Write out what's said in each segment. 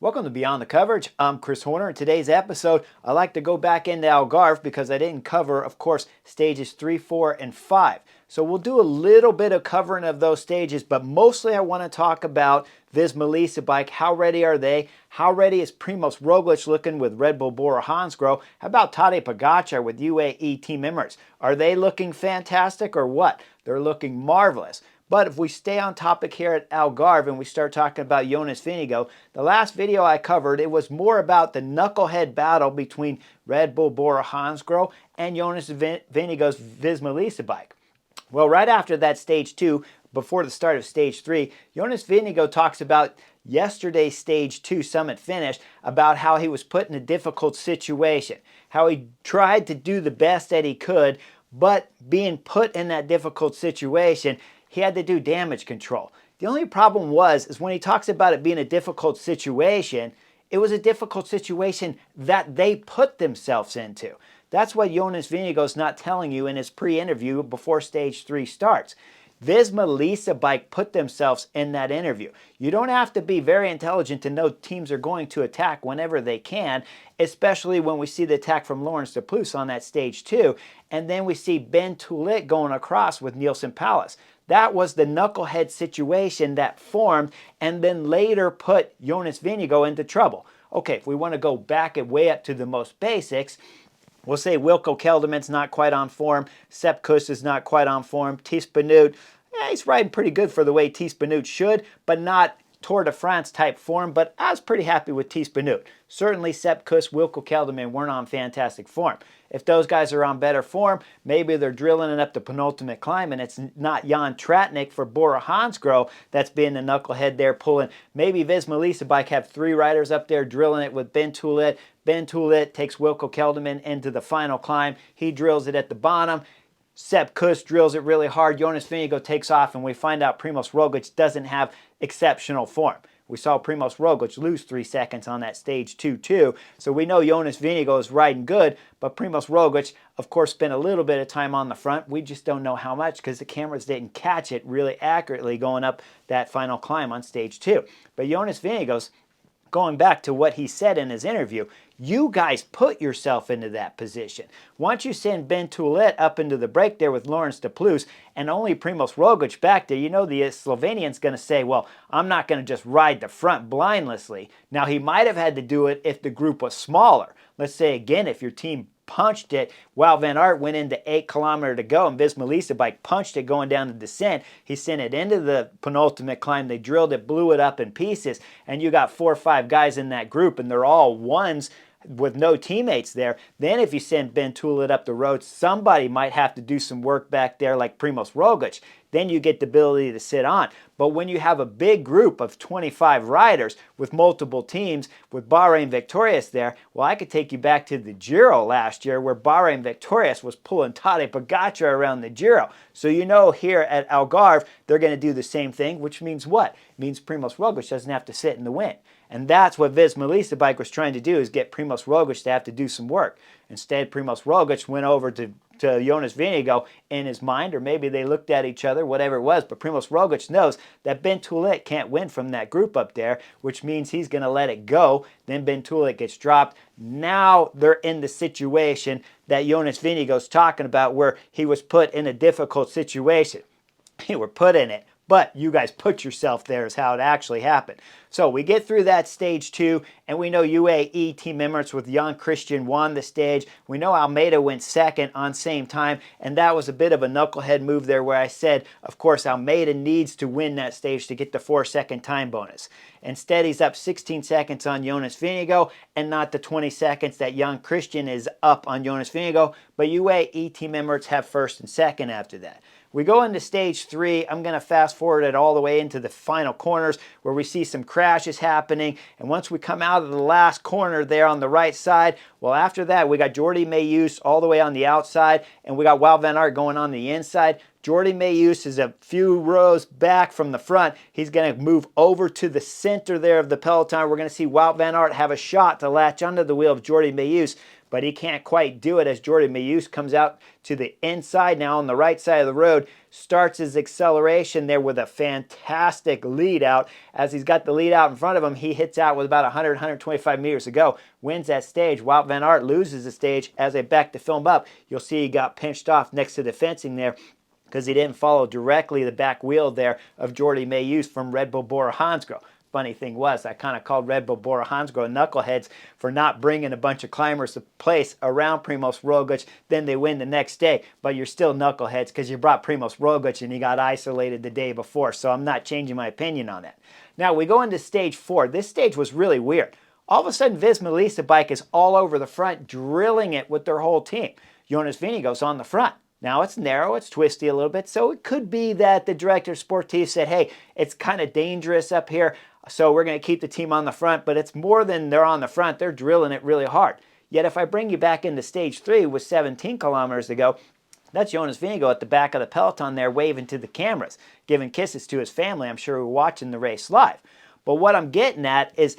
Welcome to Beyond the Coverage. I'm Chris Horner. In today's episode, I like to go back into Algarve because I didn't cover, of course, stages 3, 4, and 5. So we'll do a little bit of covering of those stages, but mostly I want to talk about Visma bike. How ready are they? How ready is Primoz Roglic looking with Red Bull Bora Hansgrohe? How about Tadej Pogačar with UAE Team Emirates? Are they looking fantastic or what? They're looking marvelous. But if we stay on topic here at Algarve and we start talking about Jonas Vingegaard, the last video I covered, it was more about the knucklehead battle between Red Bull Bora Hansgrohe and Jonas Vingegaard's Visma bike. Well, right after that stage 2, before the start of stage 3, Jonas Vingegaard talks about yesterday's stage 2 summit finish, about how he was put in a difficult situation, how he tried to do the best that he could, but being put in that difficult situation, he had to do damage control. The only problem is when he talks about it being a difficult situation, it was a difficult situation that they put themselves into. That's what Jonas Vingegaard's not telling you in his pre-interview before stage 3 starts. Visma bike put themselves in that interview. You don't have to be very intelligent to know teams are going to attack whenever they can, especially when we see the attack from Laurens de Plus on that stage 2, and then we see Ben Toulet going across with Nielsen Palace. That was the knucklehead situation that formed and then later put Jonas Vingegaard into trouble. Okay, if we want to go back and way up to the most basics, we'll say Wilco Kelderman's not quite on form, Sepp Kuss is not quite on form, Thies Benoot, he's riding pretty good for the way Thies Benoot should, but not Tour de France type form, but I was pretty happy with Thies Benoot. Certainly Sepp Kuss, Wilco Kelderman weren't on fantastic form. If those guys are on better form, maybe they're drilling it up the penultimate climb and it's not Jan Tratnik for Bora Hansgrohe that's being the knucklehead there pulling. Maybe Visma bike have 3 riders up there drilling it with Ben Toulet. Ben Toulet takes Wilco Kelderman into the final climb. He drills it at the bottom. Sepp Kuss drills it really hard. Jonas Vingegaard takes off, and we find out Primoz Roglic doesn't have exceptional form. We saw Primoz Roglic lose 3 seconds on that stage 2 too. So we know Jonas Vingegaard is riding good, but Primoz Roglic, of course, spent a little bit of time on the front. We just don't know how much because the cameras didn't catch it really accurately going up that final climb on stage 2. But Jonas Vingegaard's going back to what he said in his interview, you guys put yourself into that position. Once you send Ben Toulet up into the break there with Laurens de Plus and only Primoz Roglic back there, you know the Slovenian's going to say, well, I'm not going to just ride the front blindlessly. Now, he might have had to do it if the group was smaller. Let's say, again, if your team punched it while Van Aert went into 8 kilometers to go and Visma bike punched it going down the descent. He sent it into the penultimate climb. They drilled it, blew it up in pieces, and you got 4 or 5 guys in that group, and they're all ones with no teammates there. Then if you send Ben Toulet up the road, somebody might have to do some work back there like Primoz Roglic. Then you get the ability to sit on. But when you have a big group of 25 riders with multiple teams, with Bahrain Victorious there, well, I could take you back to the Giro last year where Bahrain Victorious was pulling Tadej Pogačar around the Giro. So you know here at Algarve, they're going to do the same thing, which means what? It means Primoz Roglic doesn't have to sit in the wind. And that's what Visma bike was trying to do, is get Primoz Roglic to have to do some work. Instead, Primoz Roglic went over to Jonas Vingegaard in his mind, or maybe they looked at each other, whatever it was. But Primoz Roglic knows that Ben Toulet can't win from that group up there, which means he's going to let it go. Then Ben Toulet gets dropped. Now they're in the situation that Jonas Vingegaard's talking about, where he was put in a difficult situation. You were put in it, but you guys put yourself there is how it actually happened. So we get through that stage 2, and we know UAE Team Emirates with Jan Christian won the stage. We know Almeida went second on same time, and that was a bit of a knucklehead move there where I said, of course, Almeida needs to win that stage to get the 4-second time bonus. Instead, he's up 16 seconds on Jonas Vingegaard and not the 20 seconds that Jan Christian is up on Jonas Vingegaard, but UAE Team Emirates have first and second after that. We go into stage 3. I'm going to fast forward it all the way into the final corners where we see some crashes happening. And once we come out of the last corner there on the right side, well, after that, we got Jordi Meeus all the way on the outside, and we got Wout van Aert going on the inside. Jordi Mayus is a few rows back from the front. He's going to move over to the center there of the peloton. We're going to see Wout van Aert have a shot to latch onto the wheel of Jordi Mayus, but he can't quite do it as Jordi Mayus comes out to the inside now on the right side of the road, starts his acceleration there with a fantastic lead out. As he's got the lead out in front of him, he hits out with about 100, 125 meters to go, wins that stage. Wout van Aert loses the stage. As I back the film up, you'll see he got pinched off next to the fencing there because he didn't follow directly the back wheel there of Jordi Mayus from Red Bull Bora Hansgrohe. Funny thing was, I kind of called Red Bull Bora Hansgrohe knuckleheads for not bringing a bunch of climbers to place around Primož Roglič. Then they win the next day, but you're still knuckleheads because you brought Primož Roglič and he got isolated the day before. So I'm not changing my opinion on that. Now we go into stage 4. This stage was really weird. All of a sudden, Visma Lease bike is all over the front, drilling it with their whole team. Jonas Vingegaard's on the front. Now it's narrow, it's twisty a little bit, so it could be that the director sportif said, hey, it's kind of dangerous up here, so we're going to keep the team on the front, but it's more than they're on the front, they're drilling it really hard. Yet if I bring you back into stage 3 with 17 kilometers to go, that's Jonas Vingegaard at the back of the peloton there waving to the cameras, giving kisses to his family. I'm sure we're watching the race live. But what I'm getting at is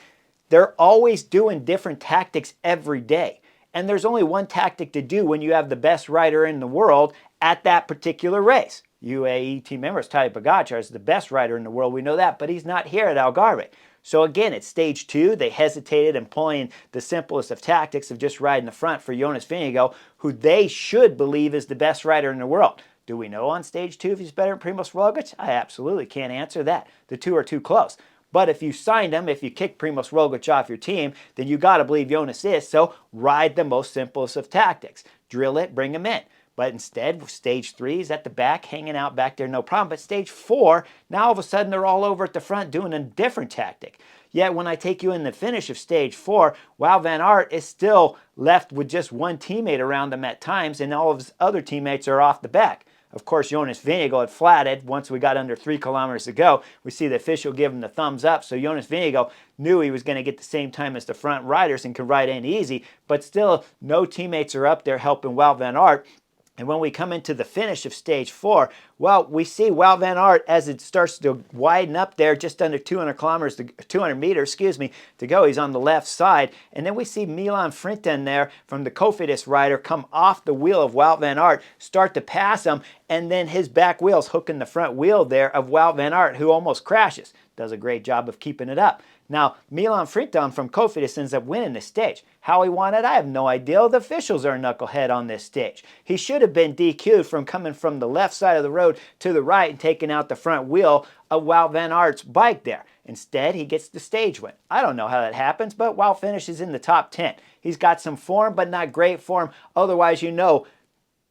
they're always doing different tactics every day. And there's only one tactic to do when you have the best rider in the world at that particular race. UAE team members, Tadej Pogačar is the best rider in the world. We know that, but he's not here at Algarve. So again, it's stage 2. They hesitated employing the simplest of tactics of just riding the front for Jonas Vingegaard, who they should believe is the best rider in the world. Do we know on stage 2 if he's better than Primož Roglič? I absolutely can't answer that. The two are too close. But if you signed him, if you kicked Primož Roglič off your team, then you got to believe Jonas is. So ride the most simplest of tactics. Drill it, bring him in. But instead, stage 3 is at the back, hanging out back there, no problem. But stage 4, now all of a sudden they're all over at the front doing a different tactic. Yet when I take you in the finish of stage 4, Wout van Aert is still left with just one teammate around him at times, and all of his other teammates are off the back. Of course, Jonas Vingegaard had flatted once we got under 3 kilometers to go. We see the official give him the thumbs up, so Jonas Vingegaard knew he was going to get the same time as the front riders and could ride in easy, but still no teammates are up there helping Wout van Aert. And when we come into the finish of stage 4, well, we see Wout van Aert as it starts to widen up there, just under 200 meters, to go. He's on the left side. And then we see Milan Frinton there from the Cofidis rider come off the wheel of Wout van Aert, start to pass him, and then his back wheel's hooking the front wheel there of Wout van Aert, who almost crashes. Does a great job of keeping it up. Now, Milan Frinton from Cofidis ends up winning this stage. How he won it, I have no idea. The officials are a knucklehead on this stage. He should have been DQ'd from coming from the left side of the road to the right and taking out the front wheel of Wout van Aert's bike there. Instead, he gets the stage win. I don't know how that happens, but Wout finishes in the top 10. He's got some form, but not great form. Otherwise, you know,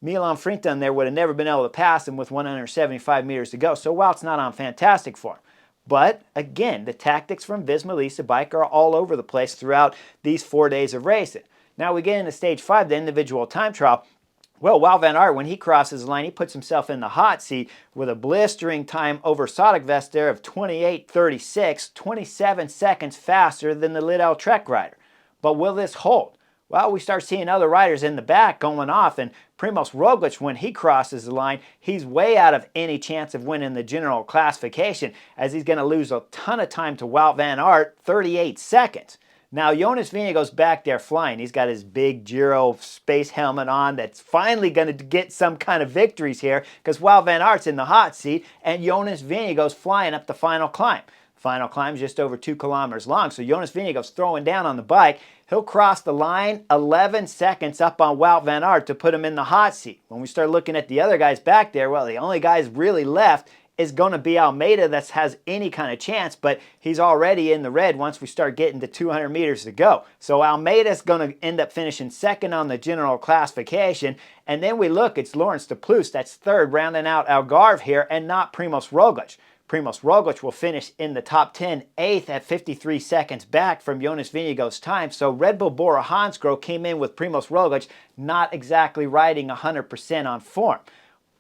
Milan Frinton there would have never been able to pass him with 175 meters to go. So Wout's not on fantastic form. But again, the tactics from Visma Lease bike are all over the place throughout these 4 days of racing. Now we get into stage 5, the individual time trial. Well, Wout van Aert, when he crosses the line, he puts himself in the hot seat with a blistering time over Soderqvist there of 28:36, 27 seconds faster than the Lidl Trek rider. But will this hold? Well, we start seeing other riders in the back going off, and Primož Roglič, when he crosses the line, he's way out of any chance of winning the general classification, as he's going to lose a ton of time to Wout van Aert, 38 seconds. Now, Jonas Vingegaard's back there flying. He's got his big Giro space helmet on that's finally going to get some kind of victories here, because Wout van Aert's in the hot seat, and Jonas Vingegaard's flying up the final climb. Final climb's just over 2 kilometers long, so Jonas Vingegaard's throwing down on the bike. He'll cross the line 11 seconds up on Wout van Aert to put him in the hot seat. When we start looking at the other guys back there, well, the only guys really left is going to be Almeida that has any kind of chance, but he's already in the red once we start getting to 200 meters to go. So Almeida's going to end up finishing second on the general classification. And then we look, it's Laurens de Plus, that's third, rounding out Algarve here, and not Primož Roglič. Primož Roglič will finish in the top 10, 8th at 53 seconds back from Jonas Vingegaard's time. So Red Bull Bora Hansgrohe came in with Primož Roglič not exactly riding 100% on form.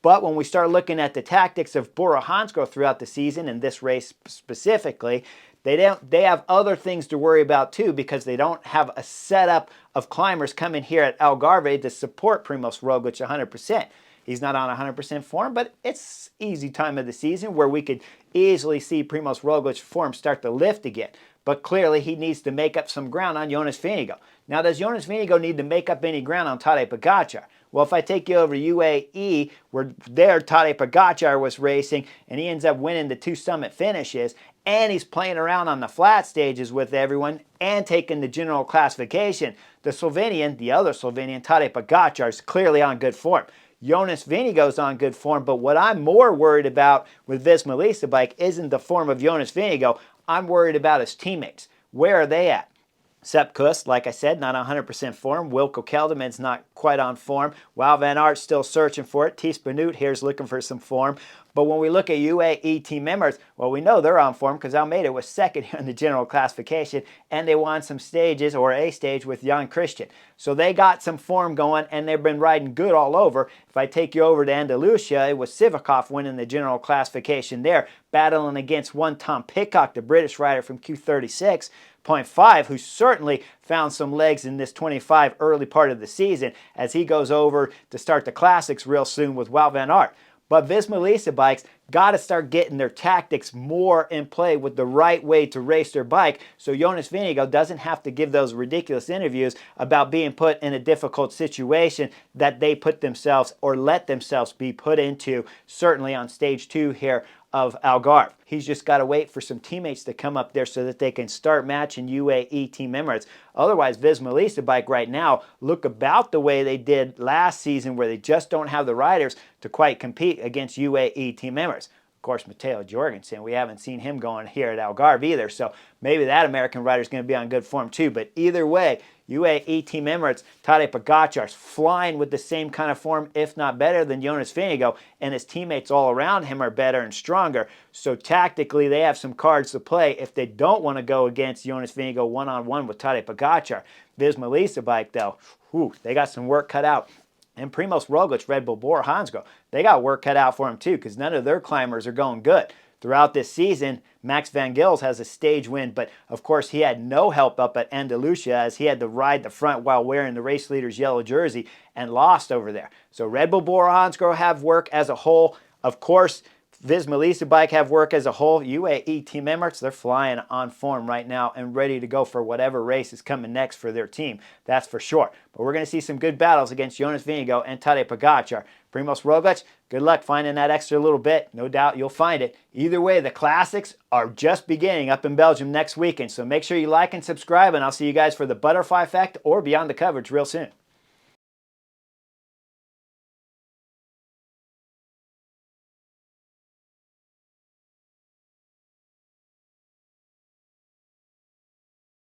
But when we start looking at the tactics of Bora Hansgrohe throughout the season, and this race specifically, they have other things to worry about too, because they don't have a setup of climbers coming here at Algarve to support Primož Roglič 100%. He's not on 100% form, but it's easy time of the season where we could easily see Primož Roglic's form start to lift again. But clearly he needs to make up some ground on Jonas Vingegaard. Now, does Jonas Vingegaard need to make up any ground on Tadej Pogačar? Well, if I take you over to UAE, where there Tadej Pogačar was racing, and he ends up winning the 2 summit finishes, and he's playing around on the flat stages with everyone, and taking the general classification, the other Slovenian, Tadej Pogačar, is clearly on good form. Jonas Vingegaard's on good form, but what I'm more worried about with Visma Lease bike isn't the form of Jonas Vingegaard. I'm worried about his teammates. Where are they at? Sepp Kuss, like I said, not 100% form. Wilco Kelderman's not quite on form. Wout van Aert's still searching for it. Thies Benoot here's looking for some form. But when we look at UAE team members, well, we know they're on form because Almeida was second here in the general classification, and they won some stages, or a stage, with Jan Christian. So they got some form going, and they've been riding good all over. If I take you over to Andalusia, it was Sivakov winning the general classification there, battling against one Tom Pidcock, the British rider from Q36.5, who certainly found some legs in this 25 early part of the season as he goes over to start the classics real soon with Wout van Aert. But Visma Lease bikes got to start getting their tactics more in play with the right way to race their bike, so Jonas Vingegaard doesn't have to give those ridiculous interviews about being put in a difficult situation that they put themselves or let themselves be put into, certainly on stage 2 here of Algarve. He's just got to wait for some teammates to come up there so that they can start matching UAE team members. Otherwise, Visma Lease bike right now look about the way they did last season, where they just don't have the riders to quite compete against UAE team members. Of course, Matteo Jorgensen, we haven't seen him going here at Algarve either, so maybe that American rider is going to be on good form too. But either way, UAE team Emirates, Tadej Pogačar is flying with the same kind of form, if not better, than Jonas Vingegaard, and his teammates all around him are better and stronger. So tactically, they have some cards to play if they don't want to go against Jonas Vingegaard one-on-one with Tadej Pogačar. Visma Lease bike, though, they got some work cut out. And Primož Roglic, Red Bull Bora Hansgrohe, they got work cut out for him too, because none of their climbers are going good. Throughout this season, Max van Gils has a stage win, but of course he had no help up at Andalusia as he had to ride the front while wearing the race leader's yellow jersey and lost over there. So Red Bull Bora Hansgrohe have work as a whole. Of course, Visma Lease bike have work as a whole. UAE team Emirates, they're flying on form right now and ready to go for whatever race is coming next for their team. That's for sure. But we're going to see some good battles against Jonas Vingegaard and Tadej Pogačar. Primož Roglic, good luck finding that extra little bit. No doubt you'll find it. Either way, the classics are just beginning up in Belgium next weekend. So make sure you like and subscribe, and I'll see you guys for the Butterfly Effect or Beyond the Coverage real soon.